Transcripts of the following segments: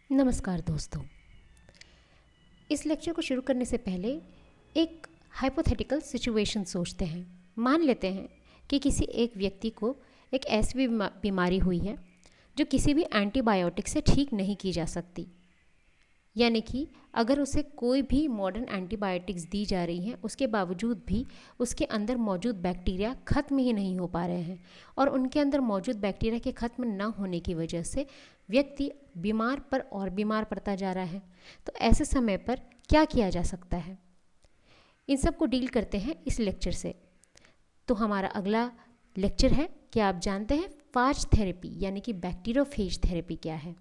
नमस्कार दोस्तों। इस लेक्चर को शुरू करने से पहले एक हाइपोथेटिकल सिचुएशन सोचते हैं। मान लेते हैं कि किसी एक व्यक्ति को एक ऐसी बीमारी हुई है जो किसी भी एंटीबायोटिक से ठीक नहीं की जा सकती, यानी कि अगर उसे कोई भी मॉडर्न एंटीबायोटिक्स दी जा रही हैं उसके बावजूद भी उसके अंदर मौजूद बैक्टीरिया ख़त्म ही नहीं हो पा रहे हैं और उनके अंदर मौजूद बैक्टीरिया के ख़त्म न होने की वजह से व्यक्ति बीमार पर और बीमार पड़ता जा रहा है। तो ऐसे समय पर क्या किया जा सकता है, इन सब को डील करते हैं इस लेक्चर से। तो हमारा अगला लेक्चर है, क्या आप जानते हैं फाज थेरेपी यानी कि बैक्टीरियोफेज थेरेपी क्या है?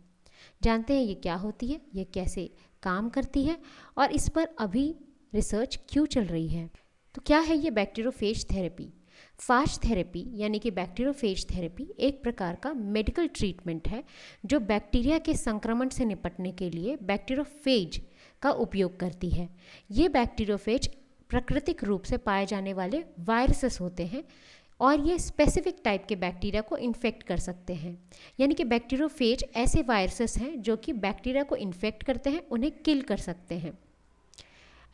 जानते हैं ये क्या होती है, ये कैसे काम करती है और इस पर अभी रिसर्च क्यों चल रही है? तो क्या है ये बैक्टीरियोफेज थेरेपी? फाज थेरेपी यानी कि बैक्टीरियोफेज थेरेपी एक प्रकार का मेडिकल ट्रीटमेंट है जो बैक्टीरिया के संक्रमण से निपटने के लिए बैक्टीरियोफेज का उपयोग करती है। ये बैक्टीरियोफेज प्राकृतिक रूप से पाए जाने वाले वायरसेस होते हैं और ये स्पेसिफिक टाइप के बैक्टीरिया को इन्फेक्ट कर सकते हैं। यानी कि बैक्टीरियोफेज ऐसे वायरसेस हैं जो कि बैक्टीरिया को इन्फेक्ट करते हैं, उन्हें किल कर सकते हैं।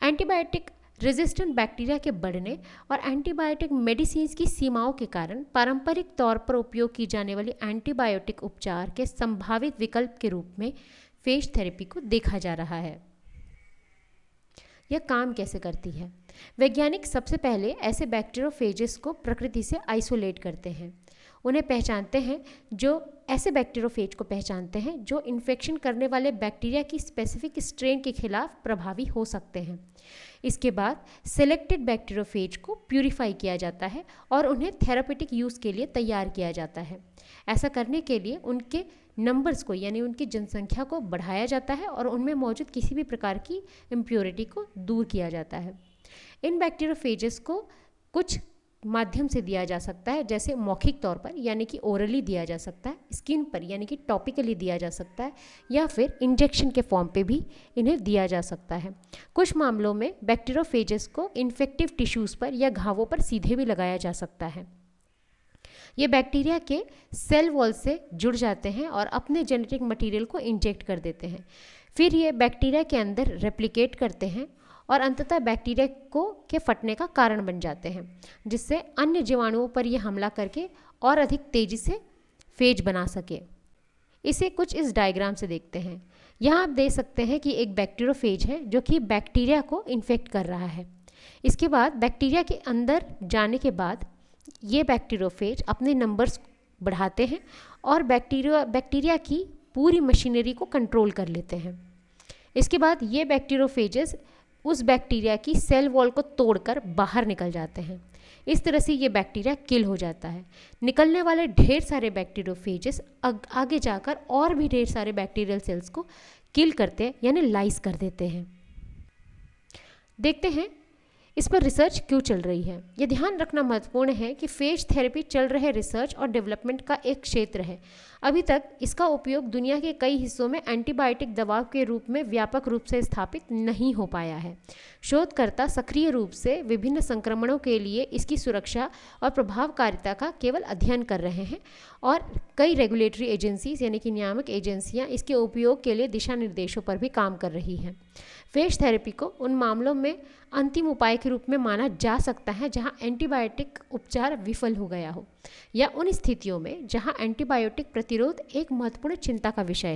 एंटीबायोटिक रेजिस्टेंट बैक्टीरिया के बढ़ने और एंटीबायोटिक मेडिसिन्स की सीमाओं के कारण पारंपरिक तौर पर उपयोग की जाने वाली एंटीबायोटिक उपचार के संभावित विकल्प के रूप में फेज थेरेपी को देखा जा रहा है। यह काम कैसे करती है? वैज्ञानिक सबसे पहले ऐसे बैक्टीरियोफेजेस को प्रकृति से आइसोलेट करते हैं। उन्हें पहचानते हैं, जो ऐसे बैक्टीरियोफेज को पहचानते हैं जो इन्फेक्शन करने वाले बैक्टीरिया की स्पेसिफिक स्ट्रेन के खिलाफ प्रभावी हो सकते हैं। इसके बाद सिलेक्टेड बैक्टीरियोफेज को प्यूरिफाई किया जाता है और उन्हें थेरापेटिक यूज़ के लिए तैयार किया जाता है। ऐसा करने के लिए उनके नंबर्स को यानी उनकी जनसंख्या को बढ़ाया जाता है और उनमें मौजूद किसी भी प्रकार की इम्प्योरिटी को दूर किया जाता है। इन बैक्टीरियोफेजेस को कुछ माध्यम से दिया जा सकता है, जैसे मौखिक तौर पर यानी कि ओरली दिया जा सकता है, स्किन पर यानी कि टॉपिकली दिया जा सकता है, या फिर इंजेक्शन के फॉर्म पे भी इन्हें दिया जा सकता है। कुछ मामलों में बैक्टीरियोफेजेस को इन्फेक्टिव टिश्यूज़ पर या घावों पर सीधे भी लगाया जा सकता है। ये बैक्टीरिया के सेल वॉल से जुड़ जाते हैं और अपने जेनेटिक मटेरियल को इंजेक्ट कर देते हैं। फिर ये बैक्टीरिया के अंदर रेप्लिकेट करते हैं और अंततः बैक्टीरिया के फटने का कारण बन जाते हैं, जिससे अन्य जीवाणुओं पर यह हमला करके और अधिक तेज़ी से फेज बना सके। इसे कुछ इस डायग्राम से देखते हैं। यहाँ आप देख सकते हैं कि एक बैक्टीरियोफेज है जो कि बैक्टीरिया को इन्फेक्ट कर रहा है। इसके बाद बैक्टीरिया के अंदर जाने के बाद ये बैक्टीरियोफेज अपने नंबर्स बढ़ाते हैं और बैक्टीरिया की पूरी मशीनरी को कंट्रोल कर लेते हैं। इसके बाद ये बैक्टीरियोफेजेस उस बैक्टीरिया की सेल वॉल को तोड़कर बाहर निकल जाते हैं। इस तरह से ये बैक्टीरिया किल हो जाता है। निकलने वाले ढेर सारे बैक्टीरियोफेजेस आगे जाकर और भी ढेर सारे बैक्टीरियल सेल्स को किल करते हैं यानी लाइस कर देते हैं। देखते हैं इस पर रिसर्च क्यों चल रही है। ये ध्यान रखना महत्वपूर्ण है कि फेज थेरेपी चल रहे रिसर्च और डेवलपमेंट का एक क्षेत्र है। अभी तक इसका उपयोग दुनिया के कई हिस्सों में एंटीबायोटिक दवा के रूप में व्यापक रूप से स्थापित नहीं हो पाया है। शोधकर्ता सक्रिय रूप से विभिन्न संक्रमणों के लिए इसकी सुरक्षा और प्रभावकारिता का केवल अध्ययन कर रहे हैं और कई रेगुलेटरी एजेंसीज यानी कि नियामक एजेंसियां इसके उपयोग के लिए दिशा निर्देशों पर भी काम कर रही हैं। फेज थेरेपी को उन मामलों में अंतिम उपाय के रूप में माना जा सकता है जहां एंटीबायोटिक उपचार विफल हो गया हो, या उन स्थितियों में जहां एंटीबायोटिक प्रतिरोध एक महत्वपूर्ण चिंता का विषय